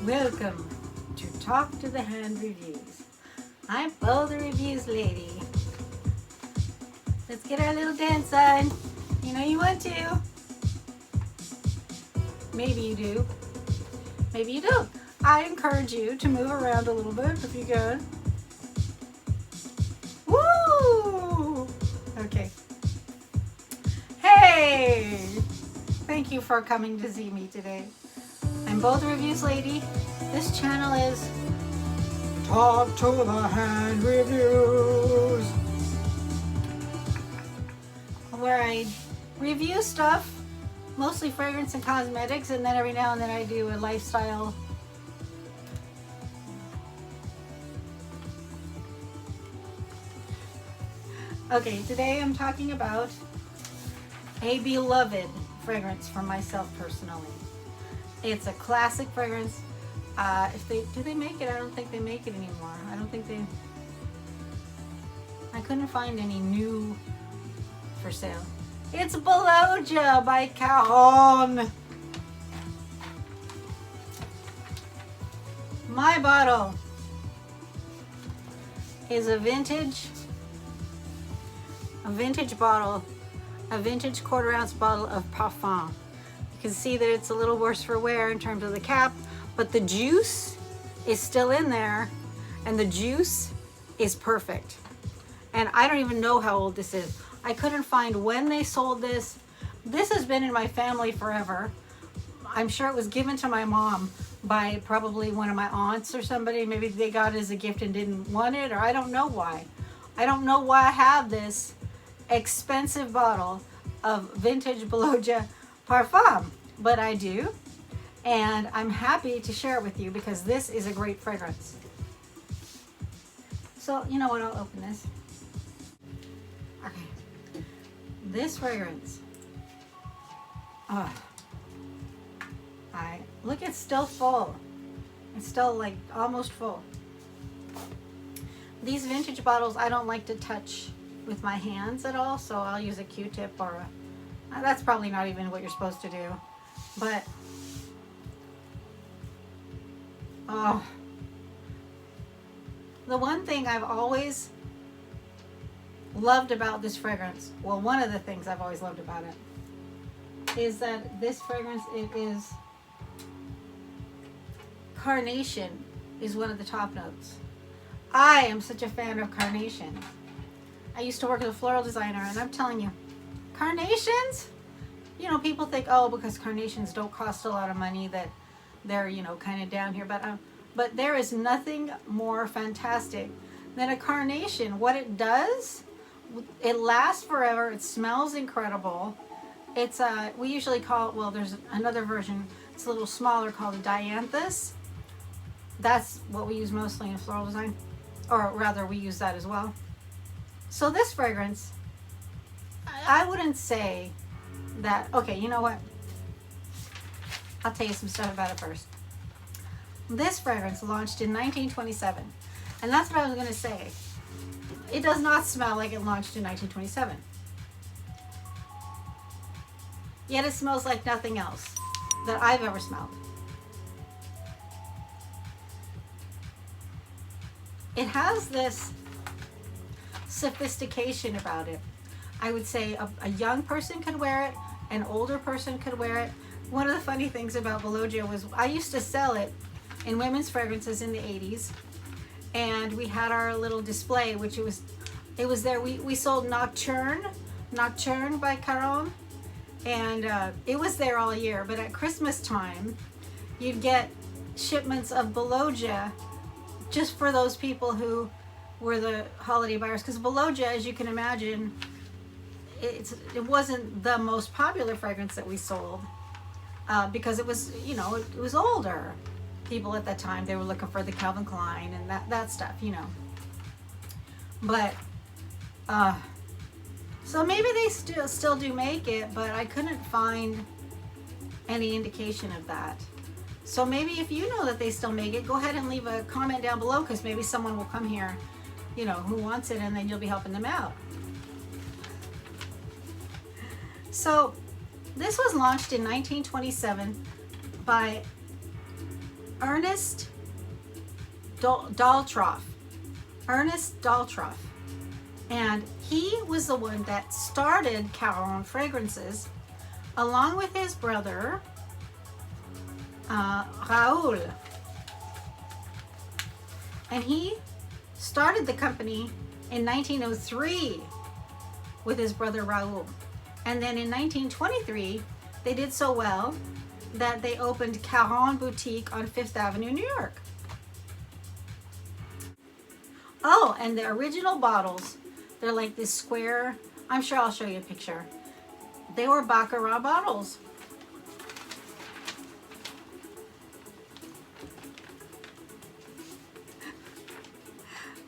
Welcome to Talk to the Hand Reviews. I'm Bo the Reviews Lady. Let's get our little dance on. You know you want to. Maybe you do. Maybe you don't. I encourage you to move around a little bit if you can. Woo! Okay. Hey! Thank you for coming to see me today. I'm Bo the Reviews Lady. This channel is Talk to the Hand Reviews, where I review stuff, mostly fragrance and cosmetics, and then every now and then I do a lifestyle. Okay, today I'm talking about a beloved fragrance for myself personally. It's a classic fragrance. Do they make it? I don't think they make it anymore. I couldn't find any new for sale. It's Bellodgia by Cajon. My bottle is a vintage bottle, a vintage quarter-ounce bottle of parfum. You can see that it's a little worse for wear in terms of the cap, but the juice is still in there, and the juice is perfect. And I don't even know how old this is. I couldn't find when they sold this. This has been in my family forever. I'm sure it was given to my mom by probably one of my aunts or somebody. Maybe they got it as a gift and didn't want it, or I don't know why. I don't know why I have this expensive bottle of vintage Bellodgia parfum, but I do, and I'm happy to share it with you because this is a great fragrance. So you know what, I'll open this. Okay, this fragrance, look, it's still full. It's still like almost full. These vintage bottles I don't like to touch with my hands at all, so I'll use a Q-tip or that's probably not even what you're supposed to do, but the one thing I've always loved about this fragrance, well, one of the things I've always loved about it is that this fragrance, it is carnation is one of the top notes. I am such a fan of carnation. I used to work as a floral designer, and I'm telling you, carnations, you know, people think, oh, because carnations don't cost a lot of money, that they're, you know, kind of down here. But there is nothing more fantastic than a carnation. What it does, it lasts forever. It smells incredible. It's we usually call it, well, there's another version. It's a little smaller called a dianthus. That's what we use mostly in floral design, or rather, we use that as well. So this fragrance, I wouldn't say that, okay, you know what? I'll tell you some stuff about it first. This fragrance launched in 1927, and that's what I was going to say. It does not smell like it launched in 1927. Yet it smells like nothing else that I've ever smelled. It has this sophistication about it. I would say a young person could wear it, an older person could wear it. One of the funny things about Bellodgia was I used to sell it in women's fragrances in the 80s, and we had our little display, which it was there. We sold Nocturne by Caron, and it was there all year. But at Christmas time, you'd get shipments of Bellodgia just for those people who were the holiday buyers, because Bellodgia, as you can imagine, it wasn't the most popular fragrance that we sold, because it was, you know, it was older. People at that time, they were looking for the Calvin Klein and that stuff, you know. But so maybe they still do make it, but I couldn't find any indication of that. So maybe if you know that they still make it, go ahead and leave a comment down below, because maybe someone will come here, you know, who wants it, and then you'll be helping them out. So this was launched in 1927 by Ernest Daltroff. Ernest Daltroff. And he was the one that started Caron Fragrances along with his brother, Raoul. And he started the company in 1903 with his brother Raoul. And then in 1923, they did so well that they opened Caron Boutique on Fifth Avenue, New York. Oh, and the original bottles, they're like this square, I'm sure I'll show you a picture. They were Baccarat bottles.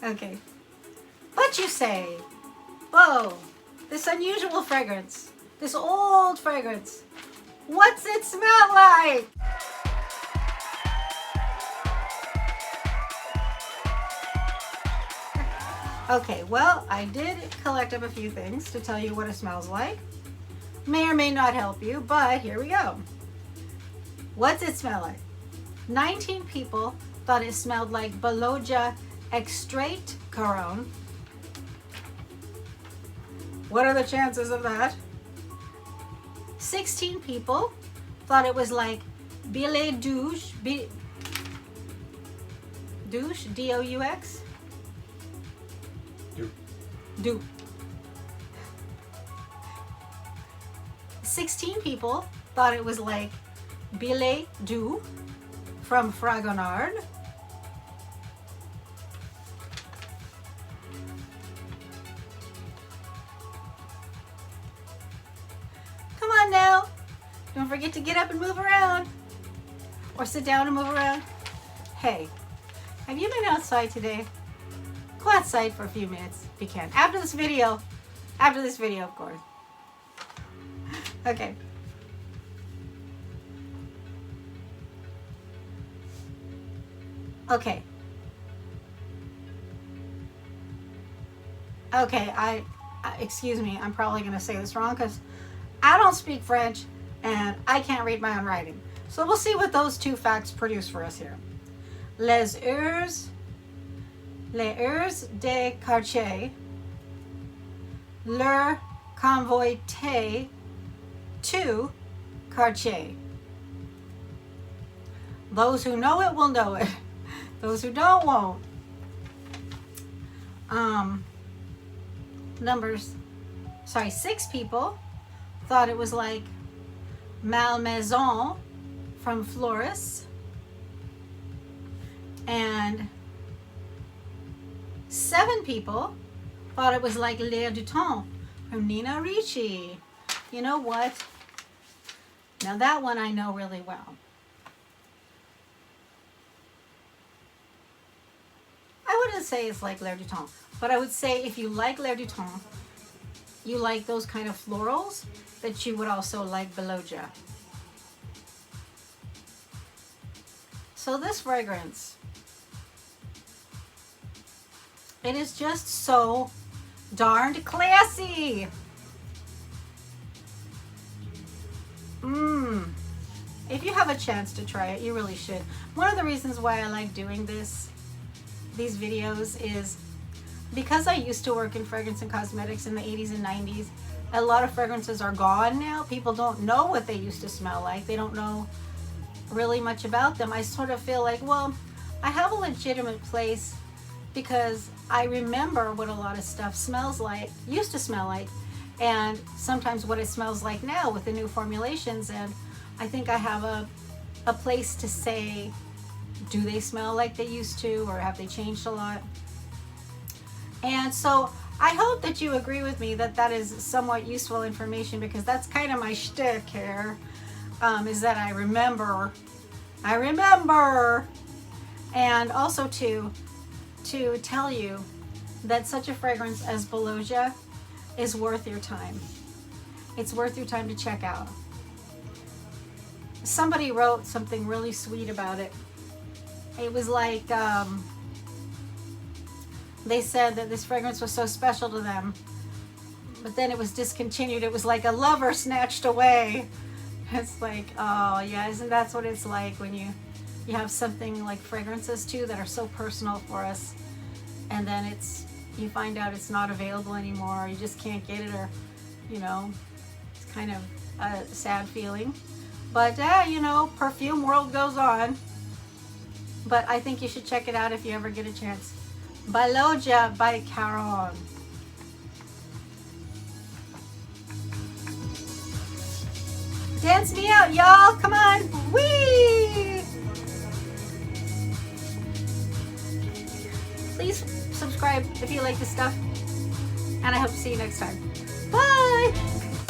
Okay. But you say, whoa, this unusual fragrance, this old fragrance, what's it smell like? Okay, well, I did collect up a few things to tell you what it smells like. May or may not help you, but here we go. What's it smell like? 19 people thought it smelled like Bellodgia Extrait Caron. What are the chances of that? 16 people thought it was like Billet Doux, Doux, D-O-U-X? Doux. 16 people thought it was like Billet Doux from Fragonard. Come on now. Don't forget to get up and move around. Or sit down and move around. Hey, have you been outside today? Go outside for a few minutes if you can. After this video, of course. Okay. Okay. Okay, excuse me, I'm probably going to say this wrong because I don't speak French and I can't read my own writing. So we'll see what those two facts produce for us here. Les Heurs de Cartier, leur convoité to Cartier. Those who know it will know it. Those who don't won't. Six people thought it was like Malmaison from Floris. And 7 people thought it was like airDuTempsNinaRicci from Nina Ricci. You know what? Now that one I know really well. I wouldn't say it's like airDuTempsNina, but I would say if you like airDuTempsNina, you like those kind of florals, that you would also like Bellodgia. So this fragrance, it is just so darned classy. If you have a chance to try it, you really should. One of the reasons why I like doing these videos is because I used to work in fragrance and cosmetics in the 80s and 90s. A lot of fragrances are gone now. People don't know what they used to smell like. They don't know really much about them. I sort of feel like, well, I have a legitimate place because I remember what a lot of stuff smells like, used to smell like, and sometimes what it smells like now with the new formulations. And I think I have a place to say, do they smell like they used to, or have they changed a lot? And so I hope that you agree with me that that is somewhat useful information, because that's kind of my shtick here, is that I remember, and also to tell you that such a fragrance as Bellodgia is worth your time. It's worth your time to check out. Somebody wrote something really sweet about it. It was like, they said that this fragrance was so special to them, but then it was discontinued. It was like a lover snatched away. It's like, oh yeah, isn't that what it's like when you You have something like fragrances too that are so personal for us, and then you find out it's not available anymore, or you just can't get it, or it's kind of a sad feeling. But perfume world goes on. But I think you should check it out if you ever get a chance. Bellodgia by Caron. Dance me out, y'all. Come on. Whee! Please subscribe if you like this stuff. And I hope to see you next time. Bye!